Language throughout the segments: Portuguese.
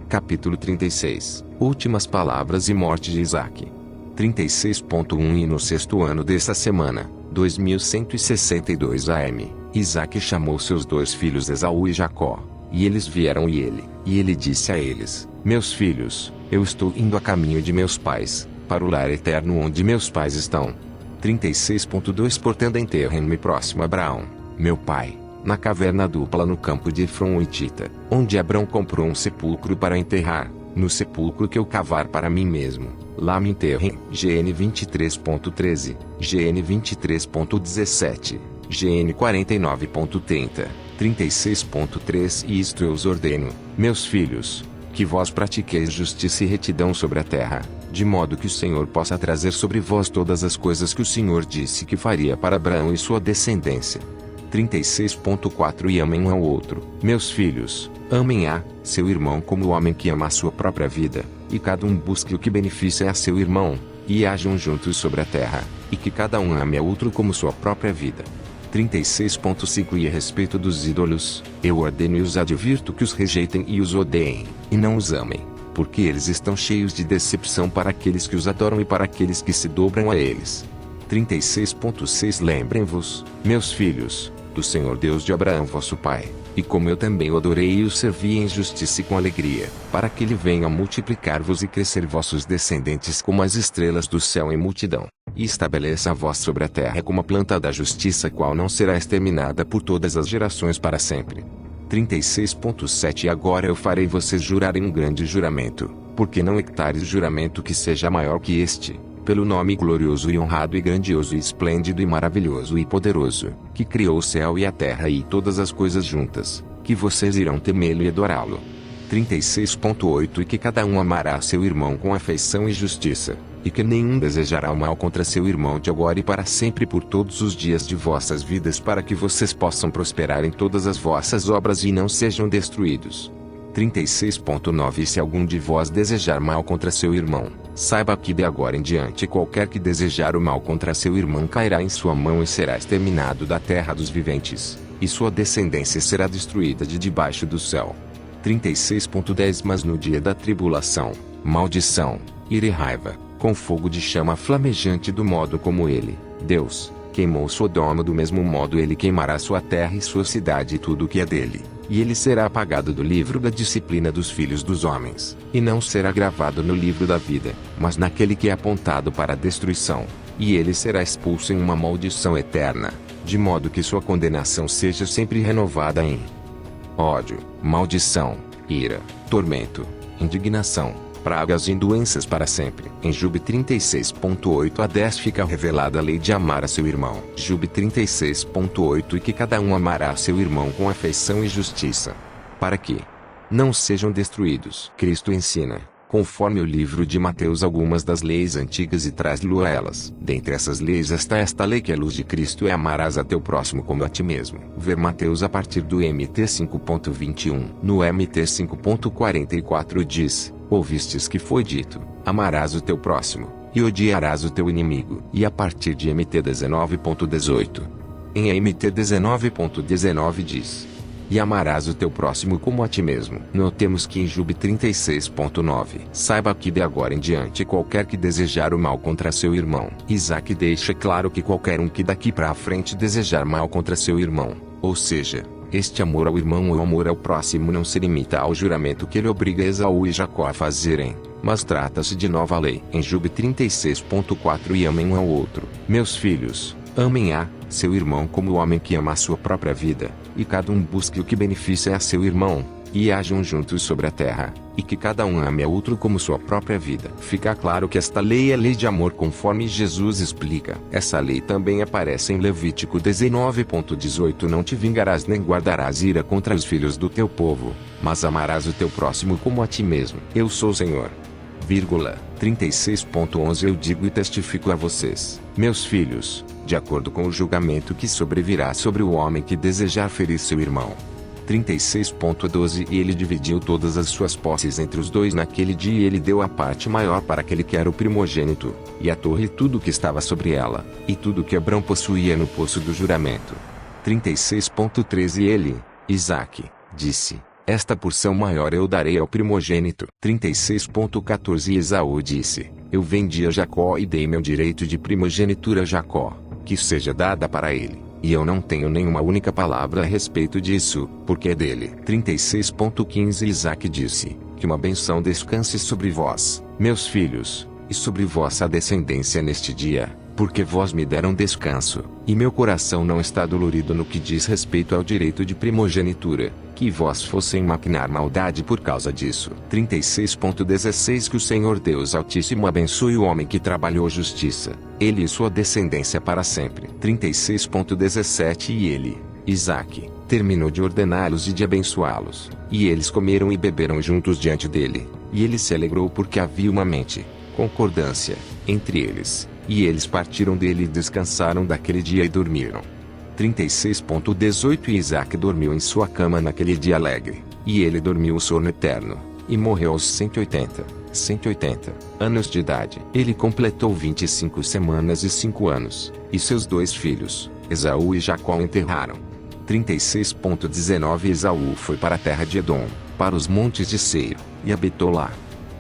Capítulo 36. Últimas palavras e morte de Isaque. 36.1 E no sexto ano desta semana, 2162 AM, Isaque chamou seus dois filhos Esaú e Jacó. E eles vieram e ele disse a eles: Meus filhos, eu estou indo a caminho de meus pais, para o lar eterno onde meus pais estão. 36.2 Portanto enterrem-me próximo a Abraão, meu pai, na caverna dupla no campo de Efron Hitita, onde Abrão comprou um sepulcro para enterrar, no sepulcro que eu cavar para mim mesmo. Lá me enterrem. GN 23.13, GN 23.17, GN 49.30, 36.3 E isto eu os ordeno, meus filhos, que vós pratiqueis justiça e retidão sobre a terra, de modo que o Senhor possa trazer sobre vós todas as coisas que o Senhor disse que faria para Abraão e sua descendência. 36.4 E amem um ao outro, meus filhos, amem a seu irmão como o homem que ama a sua própria vida, e cada um busque o que beneficia a seu irmão, e hajam juntos sobre a terra, e que cada um ame a outro como sua própria vida. 36.5 E a respeito dos ídolos, eu ordeno e os advirto que os rejeitem e os odeiem, e não os amem, porque eles estão cheios de decepção para aqueles que os adoram e para aqueles que se dobram a eles. 36.6 Lembrem-vos, meus filhos, do Senhor Deus de Abraão vosso pai, e como eu também o adorei e o servi em justiça e com alegria, para que ele venha multiplicar-vos e crescer vossos descendentes como as estrelas do céu em multidão, e estabeleça a vós sobre a terra como a planta da justiça qual não será exterminada por todas as gerações para sempre. 36.7 E agora eu farei vocês jurarem um grande juramento, porque não hectares juramento que seja maior que este, pelo nome glorioso e honrado e grandioso e esplêndido e maravilhoso e poderoso, que criou o céu e a terra e todas as coisas juntas, que vocês irão temê-lo e adorá-lo. 36.8 E que cada um amará seu irmão com afeição e justiça, e que nenhum desejará o mal contra seu irmão de agora e para sempre por todos os dias de vossas vidas, para que vocês possam prosperar em todas as vossas obras e não sejam destruídos. 36.9 E se algum de vós desejar mal contra seu irmão, saiba que de agora em diante qualquer que desejar o mal contra seu irmão cairá em sua mão e será exterminado da terra dos viventes, e sua descendência será destruída de debaixo do céu. 36.10 Mas no dia da tribulação, maldição, ira e raiva, com fogo de chama flamejante do modo como ele, Deus, queimou Sodoma, do mesmo modo ele queimará sua terra e sua cidade e tudo o que é dele, e ele será apagado do livro da disciplina dos filhos dos homens, e não será gravado no livro da vida, mas naquele que é apontado para a destruição, e ele será expulso em uma maldição eterna, de modo que sua condenação seja sempre renovada em ódio, maldição, ira, tormento, indignação, pragas e doenças para sempre. Em Job 36.8 a 10 fica revelada a lei de amar a seu irmão. Job 36.8 E que cada um amará seu irmão com afeição e justiça, para que não sejam destruídos. Cristo ensina, conforme o livro de Mateus, algumas das leis antigas e traz-lo a elas. Dentre essas leis está esta lei que é a luz de Cristo é amarás a teu próximo como a ti mesmo. Ver Mateus a partir do MT 5.21. No MT 5.44 diz: Ouvistes que foi dito, amarás o teu próximo, e odiarás o teu inimigo. E a partir de MT 19.18. Em MT 19.19 diz: E amarás o teu próximo como a ti mesmo. Notemos que em Job 36.9. Saiba que de agora em diante qualquer que desejar o mal contra seu irmão. Isaque deixa claro que qualquer um que daqui para a frente desejar mal contra seu irmão, ou seja, este amor ao irmão ou amor ao próximo não se limita ao juramento que ele obriga Esaú e Jacó a fazerem, mas trata-se de nova lei. Em Job 36.4 E amem um ao outro, meus filhos, amem a seu irmão como o homem que ama a sua própria vida, e cada um busque o que beneficia a seu irmão, e hajam juntos sobre a terra, e que cada um ame a outro como sua própria vida. Fica claro que esta lei é lei de amor conforme Jesus explica. Essa lei também aparece em Levítico 19.18 Não te vingarás nem guardarás ira contra os filhos do teu povo, mas amarás o teu próximo como a ti mesmo. Eu sou o Senhor. 36.11 Eu digo e testifico a vocês, meus filhos, de acordo com o julgamento que sobrevirá sobre o homem que desejar ferir seu irmão. 36.12 E ele dividiu todas as suas posses entre os dois naquele dia, e ele deu a parte maior para aquele que era o primogênito, e a torre e tudo o que estava sobre ela, e tudo o que Abrão possuía no poço do juramento. 36.13 E ele, Isaque, disse: esta porção maior eu darei ao primogênito. 36.14 Esaú disse: Eu vendi a Jacó e dei meu direito de primogenitura a Jacó, que seja dada para ele, e eu não tenho nenhuma única palavra a respeito disso, porque é dele. 36.15 Isaque disse: Que uma benção descanse sobre vós, meus filhos, e sobre vossa descendência neste dia, porque vós me deram descanso, e meu coração não está dolorido no que diz respeito ao direito de primogenitura, que vós fossem maquinar maldade por causa disso. 36.16 Que o Senhor Deus Altíssimo abençoe o homem que trabalhou justiça, ele e sua descendência para sempre. 36.17 E ele, Isaque, terminou de ordená-los e de abençoá-los, e eles comeram e beberam juntos diante dele, e ele se alegrou porque havia uma concordância entre eles, e eles partiram dele e descansaram daquele dia e dormiram. 36.18 E Isaque dormiu em sua cama naquele dia alegre, e ele dormiu o sono eterno, e morreu aos 180 anos de idade. Ele completou 25 semanas e 5 anos, e seus 2 filhos, Esaú e Jacó, o enterraram. 36.19 Esaú foi para a terra de Edom, para os montes de Seir, e habitou lá.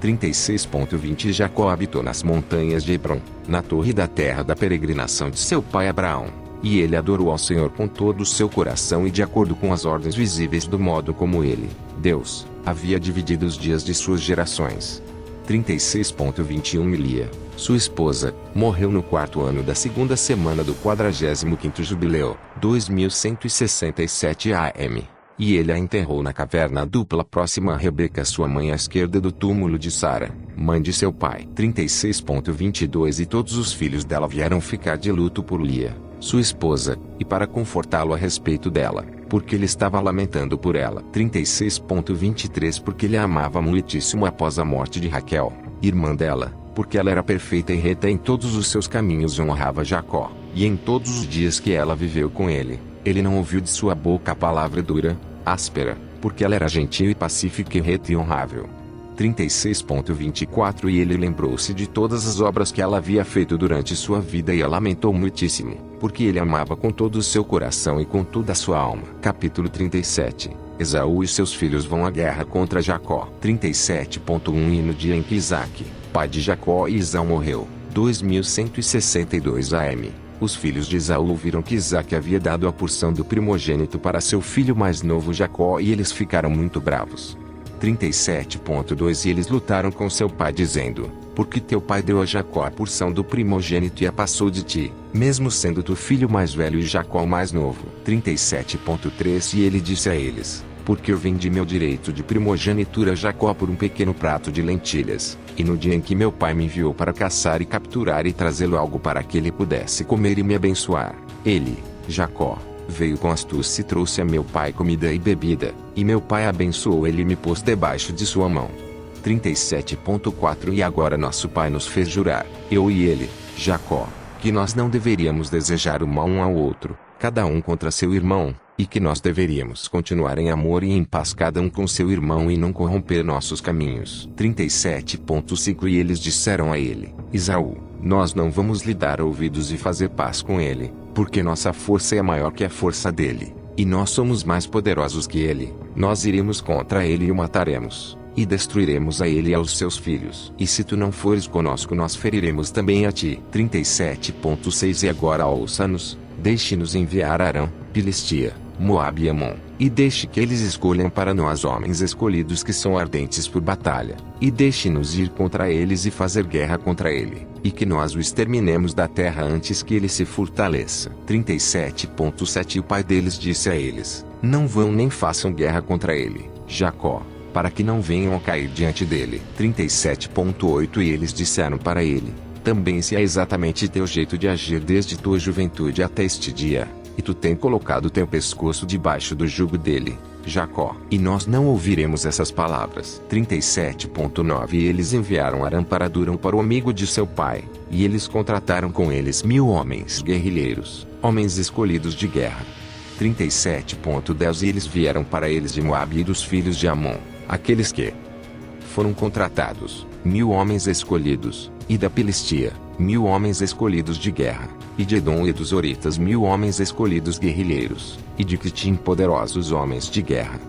36.20 Jacó habitou nas montanhas de Hebrom, na torre da terra da peregrinação de seu pai Abraão, e ele adorou ao Senhor com todo o seu coração e de acordo com as ordens visíveis do modo como ele, Deus, havia dividido os dias de suas gerações. 36.21 Lia, sua esposa, morreu no 4º ano da 2ª semana do 45º jubileu, 2167 AM. E ele a enterrou na caverna dupla próxima a Rebeca, sua mãe, à esquerda do túmulo de Sara, mãe de seu pai. 36.22 E todos os filhos dela vieram ficar de luto por Lia, sua esposa, e para confortá-lo a respeito dela, porque ele estava lamentando por ela. 36.23 Porque ele a amava muitíssimo após a morte de Raquel, irmã dela, porque ela era perfeita e reta em todos os seus caminhos e honrava Jacó, e em todos os dias que ela viveu com ele, ele não ouviu de sua boca a palavra dura, áspera, porque ela era gentil e pacífica e reta e honrável. 36.24 E ele lembrou-se de todas as obras que ela havia feito durante sua vida e a lamentou muitíssimo, porque ele amava com todo o seu coração e com toda a sua alma. Capítulo 37 Esaú e seus filhos vão à guerra contra Jacó. 37.1 E no dia em que Isaque, pai de Jacó e Esaú, morreu, 2162 AM, os filhos de Esaú viram que Isaque havia dado a porção do primogênito para seu filho mais novo Jacó, e eles ficaram muito bravos. 37.2 E eles lutaram com seu pai dizendo: Porque teu pai deu a Jacó a porção do primogênito e a passou de ti, mesmo sendo tu filho mais velho e Jacó o mais novo. 37.3 E ele disse a eles: Porque eu vendi meu direito de primogenitura a Jacó por um pequeno prato de lentilhas, e no dia em que meu pai me enviou para caçar e capturar e trazê-lo algo para que ele pudesse comer e me abençoar, ele, Jacó, veio com astúcia e trouxe a meu pai comida e bebida, e meu pai abençoou ele e me pôs debaixo de sua mão. 37.4 E agora nosso pai nos fez jurar, eu e ele, Jacó, que nós não deveríamos desejar o mal um ao outro, cada um contra seu irmão, e que nós deveríamos continuar em amor e em paz cada um com seu irmão e não corromper nossos caminhos. 37.5 E eles disseram a ele, Esaú: Nós não vamos lhe dar ouvidos e fazer paz com ele, porque nossa força é maior que a força dele, e nós somos mais poderosos que ele. Nós iremos contra ele e o mataremos, e destruiremos a ele e aos seus filhos. E se tu não fores conosco, nós feriremos também a ti. 37.6 E agora ouça-nos, deixe-nos enviar Arã, Filistia, Moabe e Amon, e deixe que eles escolham para nós homens escolhidos que são ardentes por batalha, e deixe-nos ir contra eles e fazer guerra contra ele, e que nós o exterminemos da terra antes que ele se fortaleça. 37.7 E o pai deles disse a eles: Não vão nem façam guerra contra ele, Jacó, para que não venham a cair diante dele. 37.8 E eles disseram para ele: Também se é exatamente teu jeito de agir desde tua juventude até este dia, e tu tem colocado teu pescoço debaixo do jugo dele, Jacó, e nós não ouviremos essas palavras. 37.9 E eles enviaram Arã para Durão, para o amigo de seu pai, e eles contrataram com eles 1000 homens guerrilheiros, homens escolhidos de guerra. 37.10 E eles vieram para eles de Moabe e dos filhos de Amon, aqueles que foram contratados, 1000 homens escolhidos, e da Filistia, 1000 homens escolhidos de guerra, e de Edom e dos Horitas 1000 homens escolhidos guerrilheiros, e de Quitim poderosos homens de guerra.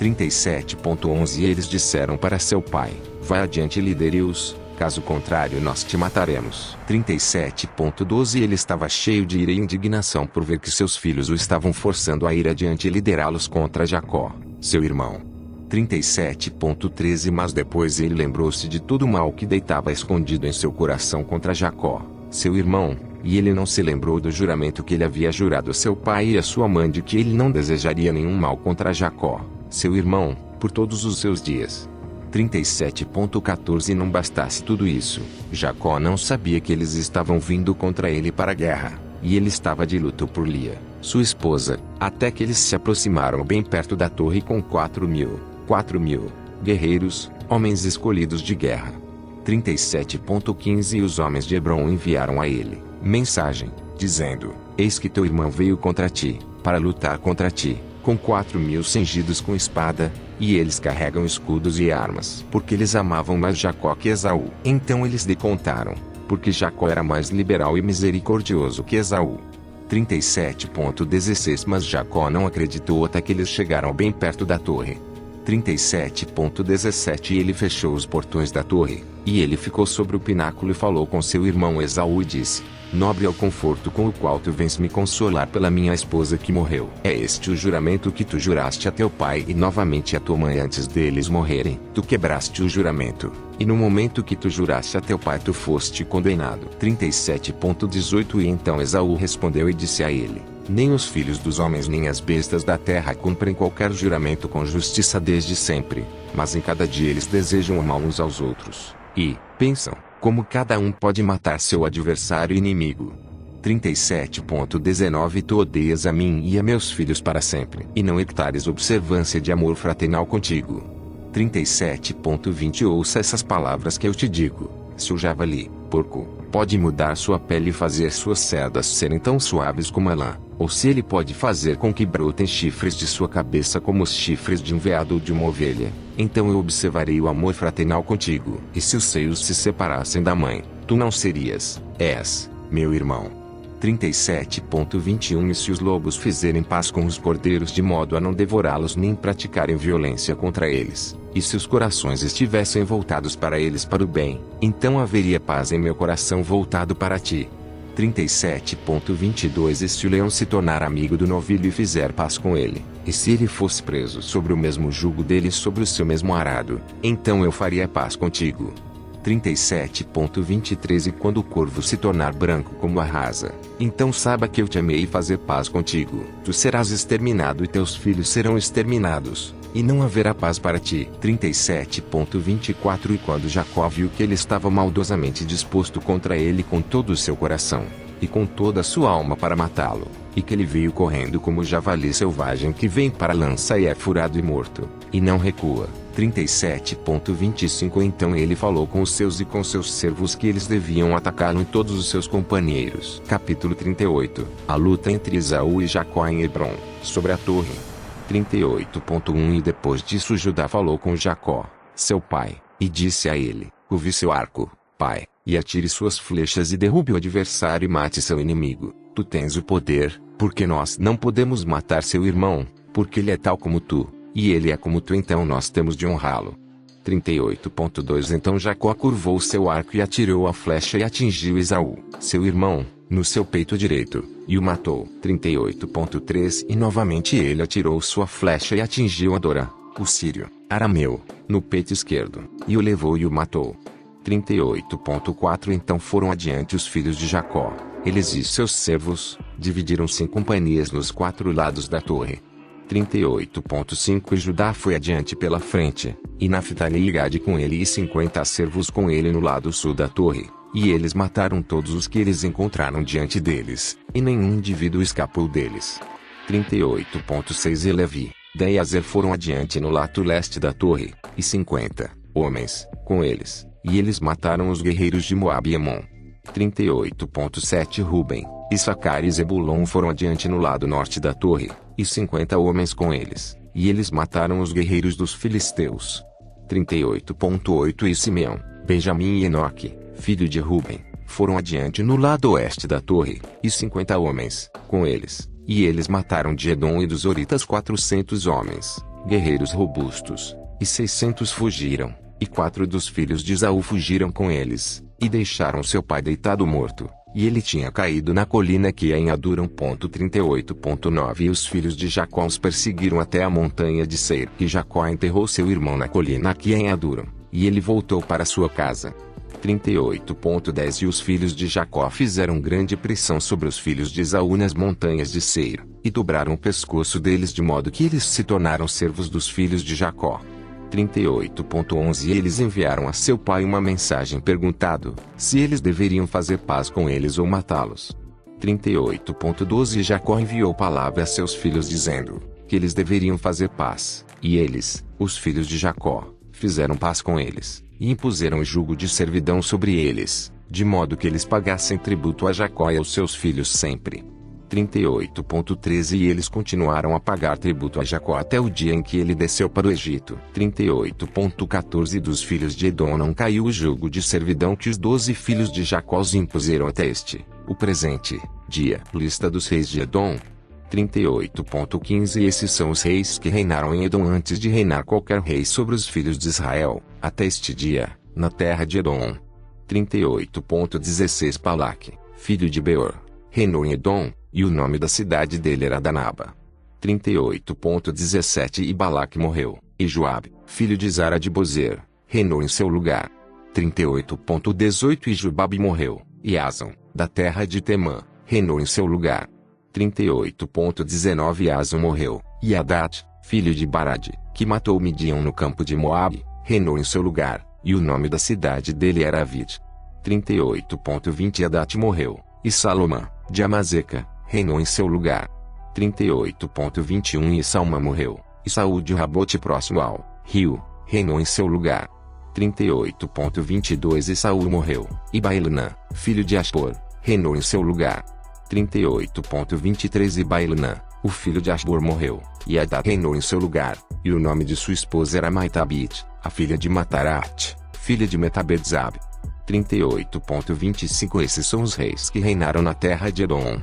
37.11 E eles disseram para seu pai: vai adiante e lidere-os, caso contrário nós te mataremos. 37.12 Ele estava cheio de ira e indignação por ver que seus filhos o estavam forçando a ir adiante e liderá-los contra Jacó, seu irmão. 37.13 Mas depois ele lembrou-se de todo o mal que deitava escondido em seu coração contra Jacó, seu irmão, e ele não se lembrou do juramento que ele havia jurado a seu pai e a sua mãe de que ele não desejaria nenhum mal contra Jacó, seu irmão, por todos os seus dias. 37.14 Não bastasse tudo isso, Jacó não sabia que eles estavam vindo contra ele para a guerra, e ele estava de luto por Lia, sua esposa, até que eles se aproximaram bem perto da torre com 4.000 guerreiros, homens escolhidos de guerra. 37.15 E os homens de Hebron enviaram a ele mensagem, dizendo: eis que teu irmão veio contra ti, para lutar contra ti, com 4.000 cingidos com espada, e eles carregam escudos e armas, porque eles amavam mais Jacó que Esaú. Então eles lhe contaram, porque Jacó era mais liberal e misericordioso que Esaú. 37.16 Mas Jacó não acreditou até que eles chegaram bem perto da torre. 37.17 E ele fechou os portões da torre, e ele ficou sobre o pináculo e falou com seu irmão Esaú e disse: nobre é o conforto com o qual tu vens me consolar pela minha esposa que morreu. É este o juramento que tu juraste a teu pai e novamente a tua mãe antes deles morrerem. Tu quebraste o juramento, e no momento que tu juraste a teu pai tu foste condenado. 37.18 E então Esaú respondeu e disse a ele: nem os filhos dos homens nem as bestas da terra cumprem qualquer juramento com justiça desde sempre, mas em cada dia eles desejam o mal uns aos outros, e pensam, como cada um pode matar seu adversário e inimigo. 37.19 Tu odeias a mim e a meus filhos para sempre, e não hectares observância de amor fraternal contigo. 37.20 Ouça essas palavras que eu te digo: se o javali, porco, pode mudar sua pele e fazer suas cerdas serem tão suaves como a lã, ou se ele pode fazer com que brotem chifres de sua cabeça como os chifres de um veado ou de uma ovelha, então eu observarei o amor fraternal contigo. E se os seios se separassem da mãe, tu não serias, meu irmão. 37.21 E se os lobos fizerem paz com os cordeiros de modo a não devorá-los nem praticarem violência contra eles, e se os corações estivessem voltados para eles para o bem, então haveria paz em meu coração voltado para ti. 37.22 E se o leão se tornar amigo do novilho e fizer paz com ele, e se ele fosse preso sobre o mesmo jugo dele e sobre o seu mesmo arado, então eu faria paz contigo. 37.23 E quando o corvo se tornar branco como a rasa, então saiba que eu te amei fazer paz contigo. Tu serás exterminado e teus filhos serão exterminados, e não haverá paz para ti. 37.24 E quando Jacó viu que ele estava maldosamente disposto contra ele com todo o seu coração, e com toda a sua alma para matá-lo, e que ele veio correndo como o javali selvagem que vem para a lança e é furado e morto, e não recua. 37.25 Então ele falou com os seus e com seus servos que eles deviam atacá-lo e todos os seus companheiros. Capítulo 38 A luta entre Esaú e Jacó em Hebron, sobre a torre. 38.1 E depois disso Judá falou com Jacó, seu pai, e disse a ele: curve seu arco, pai, e atire suas flechas e derrube o adversário e mate seu inimigo. Tu tens o poder, porque nós não podemos matar seu irmão, porque ele é tal como tu, e ele é como tu, então nós temos de honrá-lo. 38.2 Então Jacó curvou seu arco e atirou a flecha e atingiu Esaú, seu irmão, no seu peito direito, e o matou. 38.3 E novamente ele atirou sua flecha e atingiu Adora, o sírio, arameu, no peito esquerdo, e o levou e o matou. 38.4 Então foram adiante os filhos de Jacó, eles e seus servos, dividiram-se em companhias nos 4 lados da torre. 38.5 E Judá foi adiante pela frente, e Naftali e Gade com ele e 50 servos com ele no lado sul da torre, e eles mataram todos os que eles encontraram diante deles, e nenhum indivíduo escapou deles. 38.6 E Levi, Dan e Azer foram adiante no lado leste da torre, e 50 homens com eles, e eles mataram os guerreiros de Moabe e Amon. 38.7 Ruben, Issacar e Zebulon foram adiante no lado norte da torre, e 50 homens com eles, e eles mataram os guerreiros dos filisteus. 38.8 E Simeão, Benjamim e Enoque, filho de Ruben, foram adiante no lado oeste da torre, e 50 homens com eles, e eles mataram de Edom e dos Horitas 400 homens. guerreiros robustos, e 600 fugiram, e 4 dos filhos de Esaú fugiram com eles, e deixaram seu pai deitado morto, e ele tinha caído na colina que é em Aduram. 38.9 E os filhos de Jacó os perseguiram até a montanha de Seir, e Jacó enterrou seu irmão na colina que é em Aduram, e ele voltou para sua casa. 38.10 E os filhos de Jacó fizeram grande pressão sobre os filhos de Esaú nas montanhas de Seir, e dobraram o pescoço deles de modo que eles se tornaram servos dos filhos de Jacó. 38.11 E eles enviaram a seu pai uma mensagem perguntando se eles deveriam fazer paz com eles ou matá-los. 38.12 E Jacó enviou palavra a seus filhos dizendo que eles deveriam fazer paz, e eles, os filhos de Jacó, fizeram paz com eles, e impuseram o jugo de servidão sobre eles, de modo que eles pagassem tributo a Jacó e aos seus filhos sempre. 38.13 E eles continuaram a pagar tributo a Jacó até o dia em que ele desceu para o Egito. 38.14 Dos filhos de Edom não caiu o jugo de servidão que os 12 filhos de Jacó os impuseram até o presente dia. Lista dos reis de Edom. 38.15 E esses são os reis que reinaram em Edom antes de reinar qualquer rei sobre os filhos de Israel, até este dia, na terra de Edom. 38.16 Balaque, filho de Beor, reinou em Edom, e o nome da cidade dele era Danaba. 38.17 E Balaque morreu, e Joabe, filho de Zara de Bozer, reinou em seu lugar. 38.18 E Jobabe morreu, e Azon, da terra de Temã, reinou em seu lugar. 38.19 E Azon morreu, e Hadad, filho de Barade, que matou Midian no campo de Moabe, reinou em seu lugar, e o nome da cidade dele era Avid. 38.20 E Hadad morreu, e Salomã, de Amazeca, reinou em seu lugar. 38.21 E Salma morreu, e Saúl de Rabote próximo ao rio, reinou em seu lugar. 38.22 E Saúl morreu, e Bailunã, filho de Aspor, reinou em seu lugar. 38.23 E Bailunã, o filho de Aspor morreu, e Hadad reinou em seu lugar, e o nome de sua esposa era Maitabit, a filha de Matarat, filha de Metabedzab. 38.25 Esses são os reis que reinaram na terra de Edom.